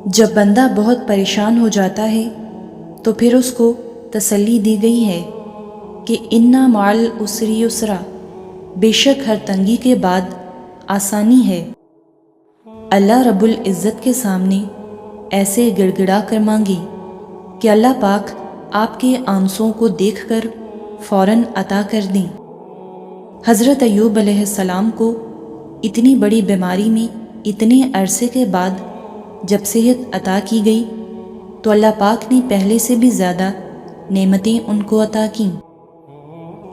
جب بندہ بہت پریشان ہو جاتا ہے تو پھر اس کو تسلی دی گئی ہے کہ انا مع العسر یسرا، بے شک ہر تنگی کے بعد آسانی ہے۔ اللہ رب العزت کے سامنے ایسے گڑ گڑا کر مانگی کہ اللہ پاک آپ کے آنسوں کو دیکھ کر فوراً عطا کر دیں۔ حضرت ایوب علیہ السلام کو اتنی بڑی بیماری میں اتنے عرصے کے بعد جب صحت عطا کی گئی تو اللہ پاک نے پہلے سے بھی زیادہ نعمتیں ان کو عطا کیں،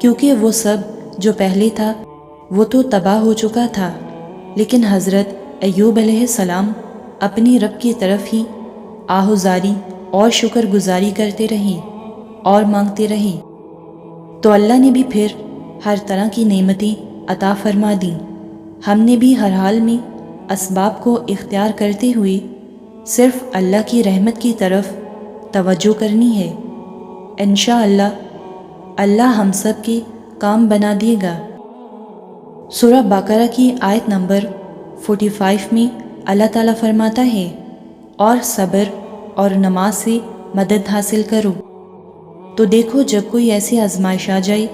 کیونکہ وہ سب جو پہلے تھا وہ تو تباہ ہو چکا تھا، لیکن حضرت ایوب علیہ السلام اپنی رب کی طرف ہی آہوزاری اور شکر گزاری کرتے رہے اور مانگتے رہے، تو اللہ نے بھی پھر ہر طرح کی نعمتیں عطا فرما دیں۔ ہم نے بھی ہر حال میں اسباب کو اختیار کرتے ہوئے صرف اللہ کی رحمت کی طرف توجہ کرنی ہے۔ انشاءاللہ اللہ ہم سب کے کام بنا دے گا۔ سورہ بقرہ کی آیت نمبر 45 میں اللہ تعالیٰ فرماتا ہے، اور صبر اور نماز سے مدد حاصل کرو۔ تو دیکھو جب کوئی ایسی آزمائش آ جائے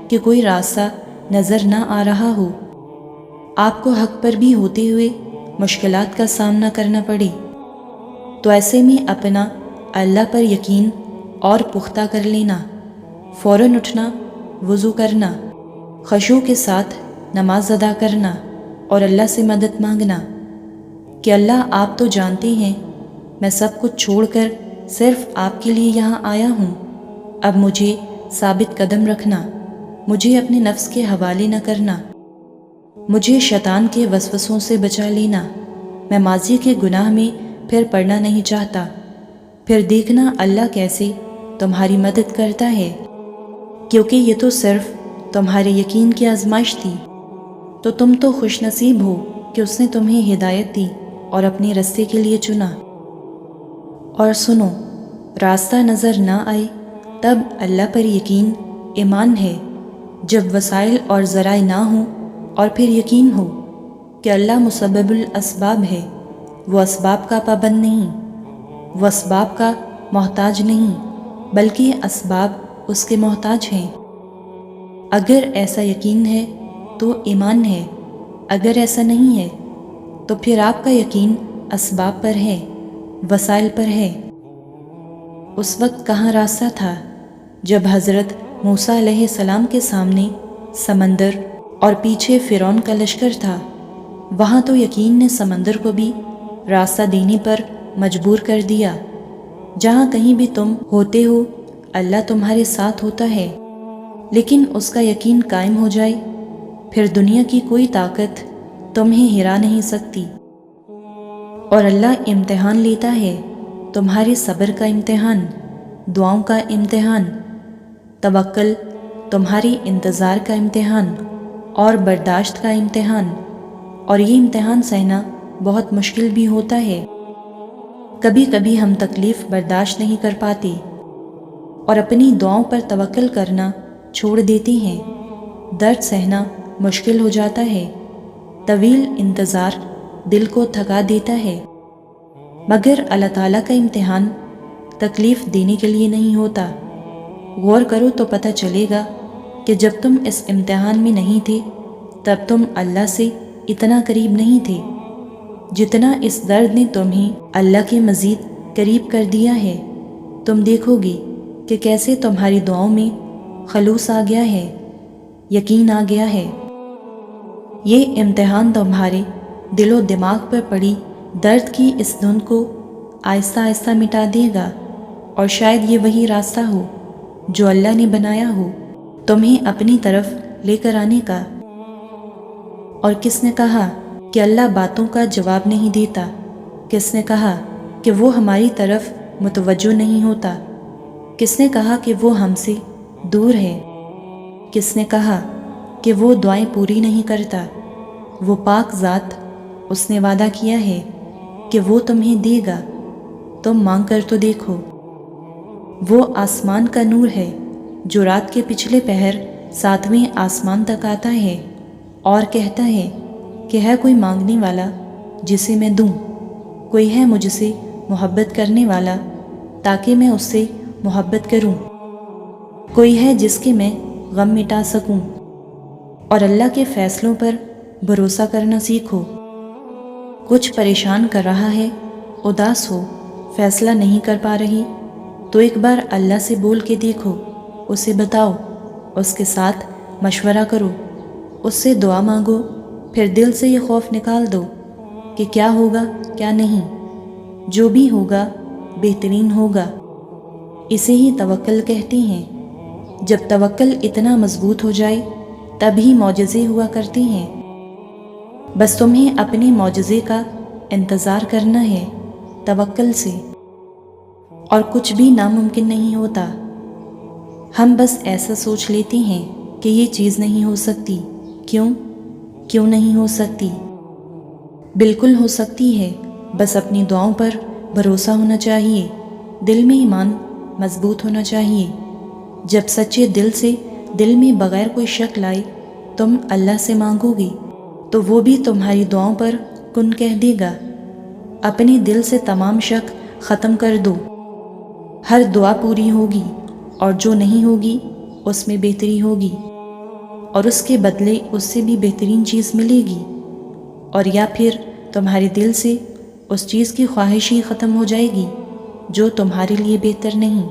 کہ کوئی راستہ نظر نہ آ رہا ہو، آپ کو حق پر بھی ہوتے ہوئے مشکلات کا سامنا کرنا پڑے، تو ایسے میں اپنا اللہ پر یقین اور پختہ کر لینا، فوراً اٹھنا، وضو کرنا، خشوع کے ساتھ نماز ادا کرنا اور اللہ سے مدد مانگنا کہ اللہ آپ تو جانتے ہیں میں سب کچھ چھوڑ کر صرف آپ کے لیے یہاں آیا ہوں، اب مجھے ثابت قدم رکھنا، مجھے اپنے نفس کے حوالے نہ کرنا، مجھے شیطان کے وسوسوں سے بچا لینا، میں ماضی کے گناہ میں پھر پڑنا نہیں چاہتا، پھر دیکھنا اللہ کیسے تمہاری مدد کرتا ہے، کیونکہ یہ تو صرف تمہارے یقین کی آزمائش تھی، تو تم تو خوش نصیب ہو کہ اس نے تمہیں ہدایت دی اور اپنے راستے کے لیے چنا۔ اور سنو، راستہ نظر نہ آئے تب اللہ پر یقین ایمان ہے، جب وسائل اور ذرائع نہ ہوں اور پھر یقین ہو کہ اللہ مسبب الاسباب ہے، وہ اسباب کا پابند نہیں، وہ اسباب کا محتاج نہیں، بلکہ اسباب اس کے محتاج ہیں۔ اگر ایسا یقین ہے تو ایمان ہے، اگر ایسا نہیں ہے تو پھر آپ کا یقین اسباب پر ہے، وسائل پر ہے۔ اس وقت کہاں راستہ تھا جب حضرت موسیٰ علیہ السلام کے سامنے سمندر اور پیچھے فرعون کا لشکر تھا، وہاں تو یقین نے سمندر کو بھی راستہ دینے پر مجبور کر دیا۔ جہاں کہیں بھی تم ہوتے ہو اللہ تمہارے ساتھ ہوتا ہے، لیکن اس کا یقین قائم ہو جائے پھر دنیا کی کوئی طاقت تمہیں ہرا نہیں سکتی۔ اور اللہ امتحان لیتا ہے، تمہارے صبر کا امتحان، دعاؤں کا امتحان، توکل، تمہاری انتظار کا امتحان اور برداشت کا امتحان، اور یہ امتحان سہنا بہت مشکل بھی ہوتا ہے۔ کبھی کبھی ہم تکلیف برداشت نہیں کر پاتے اور اپنی دعاؤں پر توکل کرنا چھوڑ دیتے ہیں، درد سہنا مشکل ہو جاتا ہے، طویل انتظار دل کو تھکا دیتا ہے، مگر اللہ تعالیٰ کا امتحان تکلیف دینے کے لیے نہیں ہوتا۔ غور کرو تو پتہ چلے گا کہ جب تم اس امتحان میں نہیں تھے تب تم اللہ سے اتنا قریب نہیں تھے جتنا اس درد نے تمہیں اللہ کے مزید قریب کر دیا ہے۔ تم دیکھو گے کہ کیسے تمہاری دعاؤں میں خلوص آ گیا ہے، یقین آ گیا ہے۔ یہ امتحان تمہارے دل و دماغ پر پڑی درد کی اس دھند کو آہستہ آہستہ مٹا دے گا، اور شاید یہ وہی راستہ ہو جو اللہ نے بنایا ہو تمہیں اپنی طرف لے کر آنے کا۔ اور کس نے کہا کہ اللہ باتوں کا جواب نہیں دیتا؟ کس نے کہا کہ وہ ہماری طرف متوجہ نہیں ہوتا؟ کس نے کہا کہ وہ ہم سے دور ہے؟ کس نے کہا کہ وہ دعائیں پوری نہیں کرتا؟ وہ پاک ذات، اس نے وعدہ کیا ہے کہ وہ تمہیں دے گا، تم مانگ کر تو دیکھو۔ وہ آسمان کا نور ہے جو رات کے پچھلے پہر 7ویں آسمان تک آتا ہے اور کہتا ہے کہ ہے کوئی مانگنے والا جسے میں دوں، کوئی ہے مجھ سے محبت کرنے والا تاکہ میں اس سے محبت کروں۔ کوئی ہے جس کے میں غم مٹا سکوں، اور اللہ کے فیصلوں پر بھروسہ کرنا سیکھو۔ کچھ پریشان کر رہا ہے، اداس ہو، فیصلہ نہیں کر پا رہی، تو ایک بار اللہ سے بول کے دیکھو، اسے بتاؤ، اس کے ساتھ مشورہ کرو، اس سے دعا مانگو، پھر دل سے یہ خوف نکال دو کہ کیا ہوگا کیا نہیں، جو بھی ہوگا بہترین ہوگا۔ اسے ہی توکل کہتے ہیں۔ جب توکل اتنا مضبوط ہو جائے تب ہی معجزے ہوا کرتے ہیں۔ بس تمہیں اپنے معجزے کا انتظار کرنا ہے توکل سے، اور کچھ بھی ناممکن نہیں ہوتا۔ ہم بس ایسا سوچ لیتے ہیں کہ یہ چیز نہیں ہو سکتی۔ کیوں نہیں ہو سکتی؟ بالکل ہو سکتی ہے، بس اپنی دعاؤں پر بھروسہ ہونا چاہیے، دل میں ایمان مضبوط ہونا چاہیے۔ جب سچے دل سے دل میں بغیر کوئی شک لائے تم اللہ سے مانگو گی تو وہ بھی تمہاری دعاؤں پر کن کہہ دے گا۔ اپنے دل سے تمام شک ختم کر دو، ہر دعا پوری ہوگی، اور جو نہیں ہوگی اس میں بہتری ہوگی، اور اس کے بدلے اس سے بھی بہترین چیز ملے گی، اور یا پھر تمہارے دل سے اس چیز کی خواہش ہی ختم ہو جائے گی جو تمہارے لیے بہتر نہیں۔